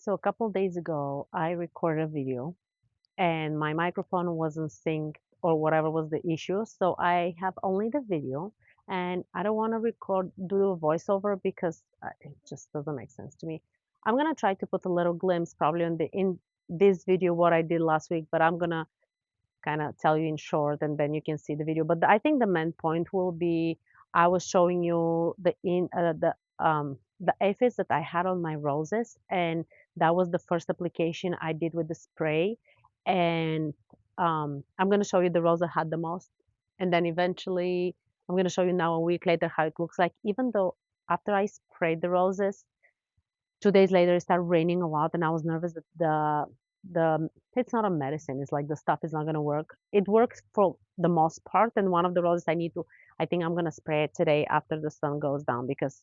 So a couple days ago, I recorded a video and my microphone wasn't synced or whatever was the issue. So I have only the video and I don't want to do a voiceover because it just doesn't make sense to me. I'm going to try to put a little glimpse probably in this video what I did last week, but I'm going to kind of tell you in short and then you can see the video. But I think the main point will be I was showing you the aphids that I had on my roses, and that was the first application I did with the spray. And I'm going to show you the rose that had the most, and then eventually I'm going to show you now a week later how it looks like. Even though after I sprayed the roses, 2 days later it started raining a lot and I was nervous that the it's not a medicine, it's like the stuff is not going to work. It works for the most part, and one of the roses I think I'm going to spray it today after the sun goes down because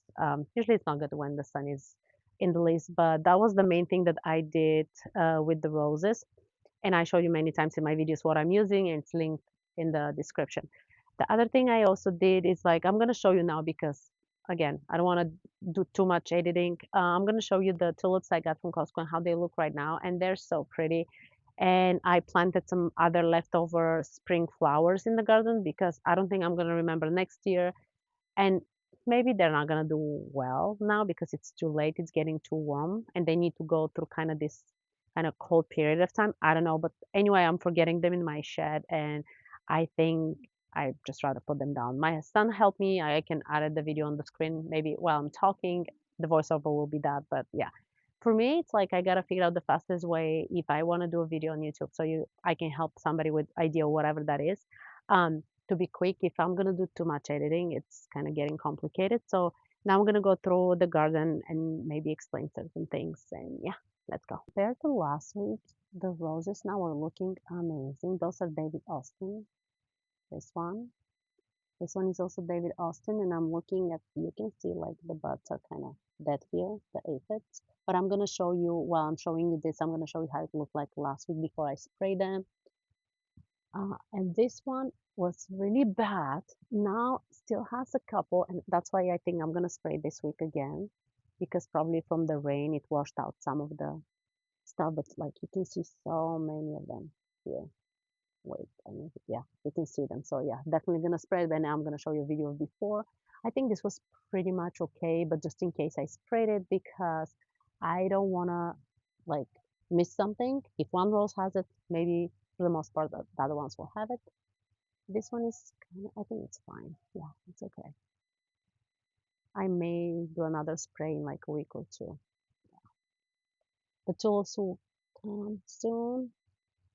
usually it's not good when the sun is in the least. But that was the main thing that I did with the roses, and I show you many times in my videos what I'm using, and it's linked in the description. The other thing I also did is like I'm gonna show you now because again I don't want to do too much editing. I'm gonna show you the tulips I got from Costco and how they look right now, and they're so pretty. And I planted some other leftover spring flowers in the garden because I don't think I'm gonna remember next year, and maybe they're not gonna do well now because it's too late. It's getting too warm, and they need to go through kind of this kind of cold period of time. I don't know, but anyway, I'm forgetting them in my shed, and I think I just rather put them down. My son helped me. I can add the video on the screen maybe while I'm talking. The voiceover will be that, but yeah. For me, it's like I gotta figure out the fastest way if I want to do a video on YouTube, so I can help somebody with idea whatever that is. To be quick, if I'm gonna do too much editing, it's kind of getting complicated. So now I'm gonna go through the garden and maybe explain certain things. And yeah, let's go. Compared to last week, the roses now are looking amazing. Those are David Austin. This one. This one is also David Austin, and I'm looking at, you can see like the buds are kind of dead here, the aphids. But I'm gonna show you, while I'm showing you this, I'm gonna show you how it looked like last week before I spray them. And this one was really bad. Now still has a couple, and that's why I think I'm gonna spray this week again, because probably from the rain it washed out some of the stuff. But like you can see so many of them here. Wait, I mean, yeah, you can see them. So yeah, definitely gonna spray it. But now I'm gonna show you a video of before. I think this was pretty much okay, but just in case I sprayed it because I don't wanna like miss something. If one rose has it, maybe for the most part the other ones will have it. This one is kind of, I think it's fine. Yeah, it's okay. I may do another spray in like a week or two. The tools will come soon.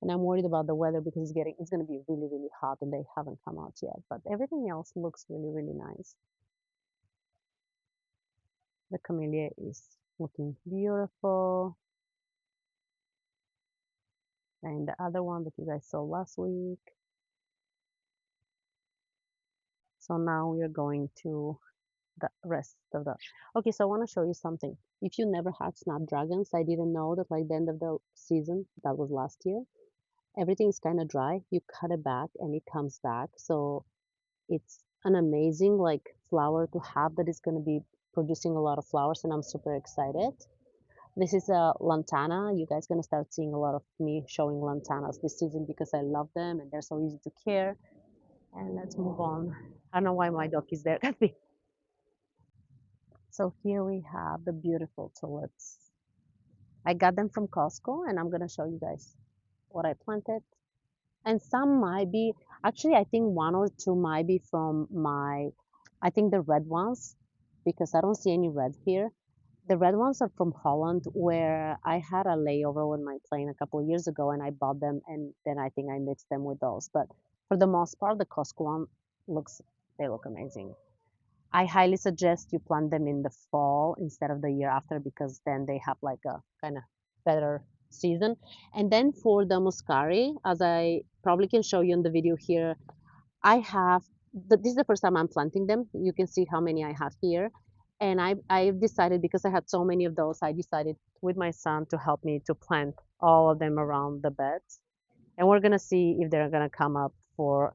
And I'm worried about the weather because it's going to be really, really hot and they haven't come out yet. But everything else looks really, really nice. The camellia is looking beautiful. And the other one that you guys saw last week. So now we are going to the rest of the, okay, so I want to show you something. If you never had snapdragons, I didn't know that like the end of the season, that was last year, everything is kind of dry. You cut it back and it comes back. So it's an amazing like flower to have that is going to be producing a lot of flowers, and I'm super excited. This is a lantana. You guys going to start seeing a lot of me showing lantanas this season because I love them and they're so easy to care. And let's move on. I don't know why my dog is there. So here we have the beautiful tulips. I got them from Costco, and I'm going to show you guys what I planted. And some might be, actually, I think one or two might be from I think the red ones, because I don't see any red here. The red ones are from Holland, where I had a layover with my plane a couple of years ago, and I bought them, and then I think I mixed them with those. But for the most part, the Costco one they look amazing. I highly suggest you plant them in the fall instead of the year after because then they have like a kind of better season. And then for the muscari, as I probably can show you in the video here, I have this is the first time I'm planting them. You can see how many I have here. And I've decided, because I had so many of those, I decided with my son to help me to plant all of them around the beds. And we're gonna see if they're gonna come up for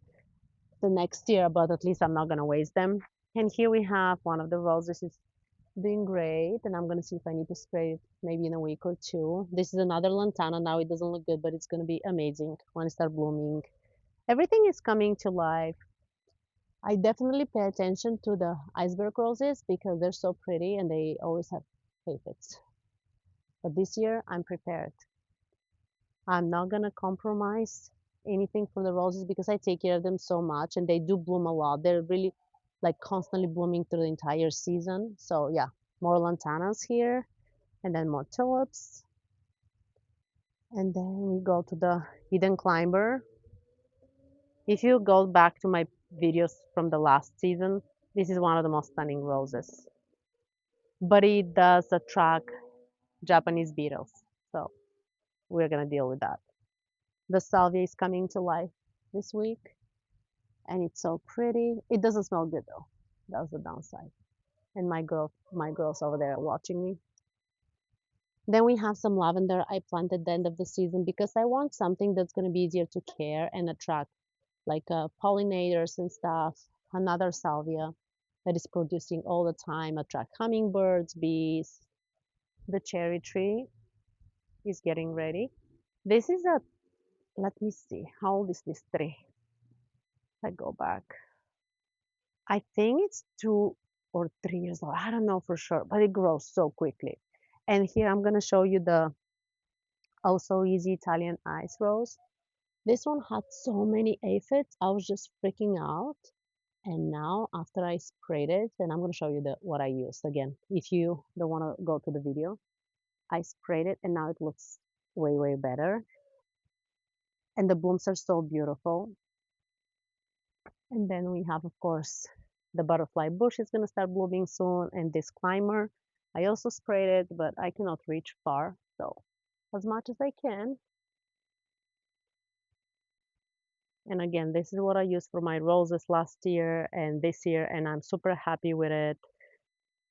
the next year, but at least I'm not gonna waste them. And here we have one of the roses. Doing great, and I'm gonna see if I need to spray it maybe in a week or two. This is another lantana. Now it doesn't look good, but it's gonna be amazing when it start blooming. Everything is coming to life. I definitely pay attention to the iceberg roses because they're so pretty and they always have aphids. But this year I'm prepared. I'm not gonna compromise anything for the roses because I take care of them so much and they do bloom a lot. They're really like constantly blooming through the entire season. So yeah, more lantanas here and then more tulips. And then we go to the hidden climber. If you go back to my videos from the last season, this is one of the most stunning roses. But it does attract Japanese beetles. So we're gonna deal with that. The salvia is coming to life this week and it's so pretty. It doesn't smell good though. That's the downside. And my girls over there are watching me. Then we have some lavender I planted at the end of the season because I want something that's going to be easier to care and attract like pollinators and stuff. Another salvia that is producing all the time, attract hummingbirds, bees. The cherry tree is getting ready. This is a, let me see, how old is this tree? I go back. I think it's 2 or 3 years old. I don't know for sure, but it grows so quickly. And here I'm going to show you the also easy Italian ice rose. This one had so many aphids. I was just freaking out. And now after I sprayed it, and I'm going to show you what I used again. If you don't want to go to the video, I sprayed it and now it looks way, way better. And the blooms are so beautiful. And then we have, of course, the butterfly bush is going to start blooming soon. And this climber, I also sprayed it, but I cannot reach far. So as much as I can. And again, this is what I used for my roses last year and this year, and I'm super happy with it.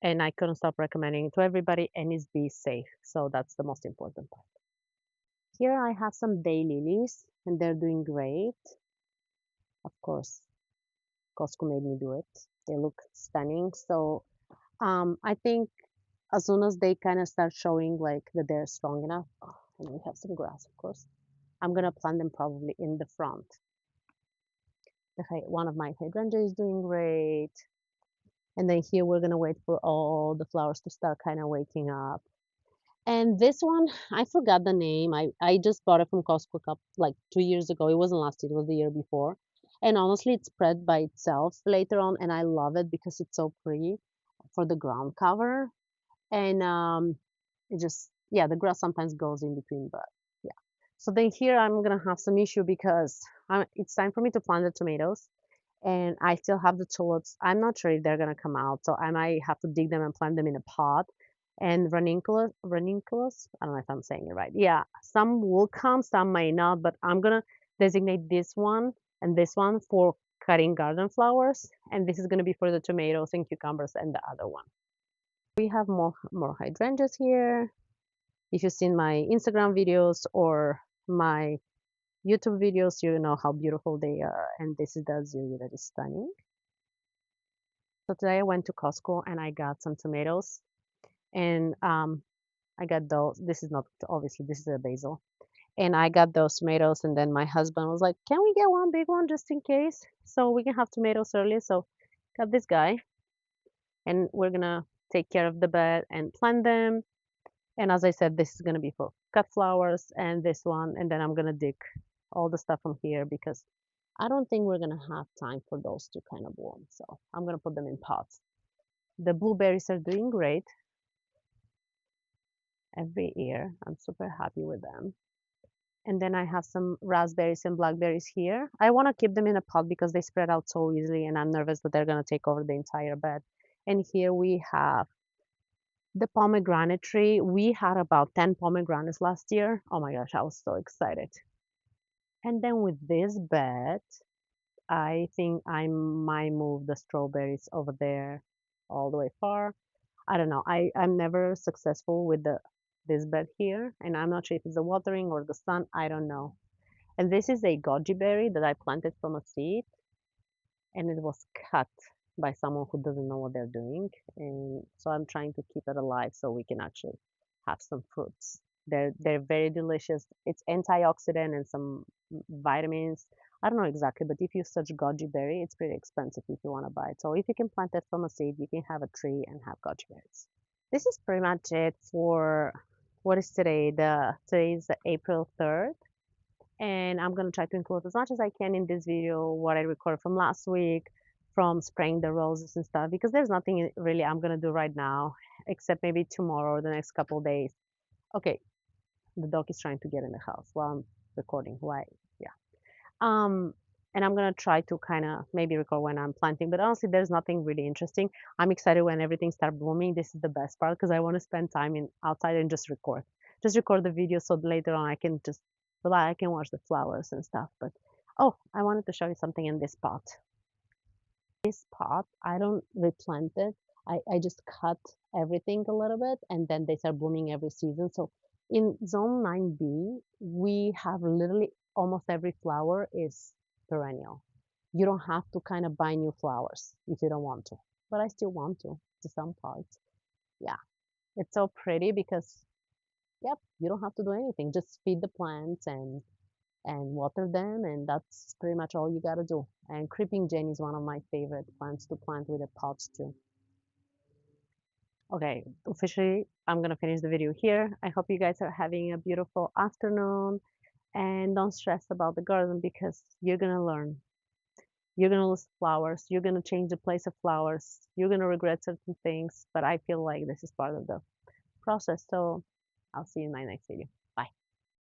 And I couldn't stop recommending it to everybody, and it's be safe. So that's the most important part. Here I have some daylilies, and they're doing great. Of course, Costco made me do it. They look stunning. So I think as soon as they kind of start showing like that they're strong enough, oh, and we have some grass, of course, I'm gonna plant them probably in the front. One of my hydrangeas is doing great. And then here we're gonna wait for all the flowers to start kind of waking up. And this one, I forgot the name. I just bought it from Costco like 2 years ago. It wasn't last year, it was the year before. And honestly, it spread by itself later on, and I love it because it's so pretty for the ground cover. And it just, yeah, the grass sometimes goes in between, but yeah. So then here I'm gonna have some issue because it's time for me to plant the tomatoes and I still have the tulips. I'm not sure if they're gonna come out, so I might have to dig them and plant them in a pot. And ranunculus, I don't know if I'm saying it right. Yeah, some will come, some may not, but I'm gonna designate this one and this one for cutting garden flowers, and this is gonna be for the tomatoes and cucumbers and the other one. We have more hydrangeas here. If you've seen my Instagram videos or my YouTube videos, you know how beautiful they are. And this is the azalea that is stunning. So today I went to Costco and I got some tomatoes and I got those. This is not, obviously, this is a basil. And I got those tomatoes and then my husband was like, can we get one big one just in case? So we can have tomatoes early. So got this guy and we're gonna take care of the bed and plant them. And as I said, this is gonna be for cut flowers and this one. And then I'm gonna dig all the stuff from here because I don't think we're gonna have time for those to kind of bloom. So I'm gonna put them in pots. The blueberries are doing great every year. I'm super happy with them. And then I have some raspberries and blackberries here. I want to keep them in a pot because they spread out so easily and I'm nervous that they're gonna take over the entire bed. And here we have the pomegranate tree. We had about 10 pomegranates last year. Oh my gosh, I was so excited. And then with this bed, I think I might move the strawberries over there all the way far. I don't know. I'm never successful with this bed here, and I'm not sure if it's the watering or the sun. I don't know. And this is a goji berry that I planted from a seed, and it was cut. by someone who doesn't know what they're doing. And so I'm trying to keep it alive so we can actually have some fruits. They're very delicious. It's antioxidant and some vitamins. I don't know exactly, but if you search goji berry, it's pretty expensive if you want to buy it. So if you can plant it from a seed, you can have a tree and have goji berries. This is pretty much it for what is today. Today is April 3rd, and I'm gonna try to include as much as I can in this video what I recorded from last week, from spraying the roses and stuff, because there's nothing really I'm gonna do right now, except maybe tomorrow or the next couple of days. Okay, the dog is trying to get in the house while I'm recording. Why? Yeah. Um, and I'm gonna try to kind of maybe record when I'm planting, but honestly, there's nothing really interesting. I'm excited when everything starts blooming. This is the best part because I want to spend time in outside and just record the video so later on I can just relax, I can watch the flowers and stuff. But oh, I wanted to show you something in this pot. This pot, I don't replant it. I just cut everything a little bit and then they start blooming every season. So in zone 9B, we have literally almost every flower is perennial. You don't have to kind of buy new flowers if you don't want to, but I still want to some parts. Yeah, it's so pretty because, yep, you don't have to do anything. Just feed the plants and water them, and that's pretty much all you gotta do. And creeping Jane is one of my favorite plants to plant with a pots too. Okay, officially, I'm gonna finish the video here. I hope you guys are having a beautiful afternoon and don't stress about the garden because you're gonna learn. You're gonna lose flowers, you're gonna change the place of flowers, you're gonna regret certain things, but I feel like this is part of the process. So I'll see you in my next video.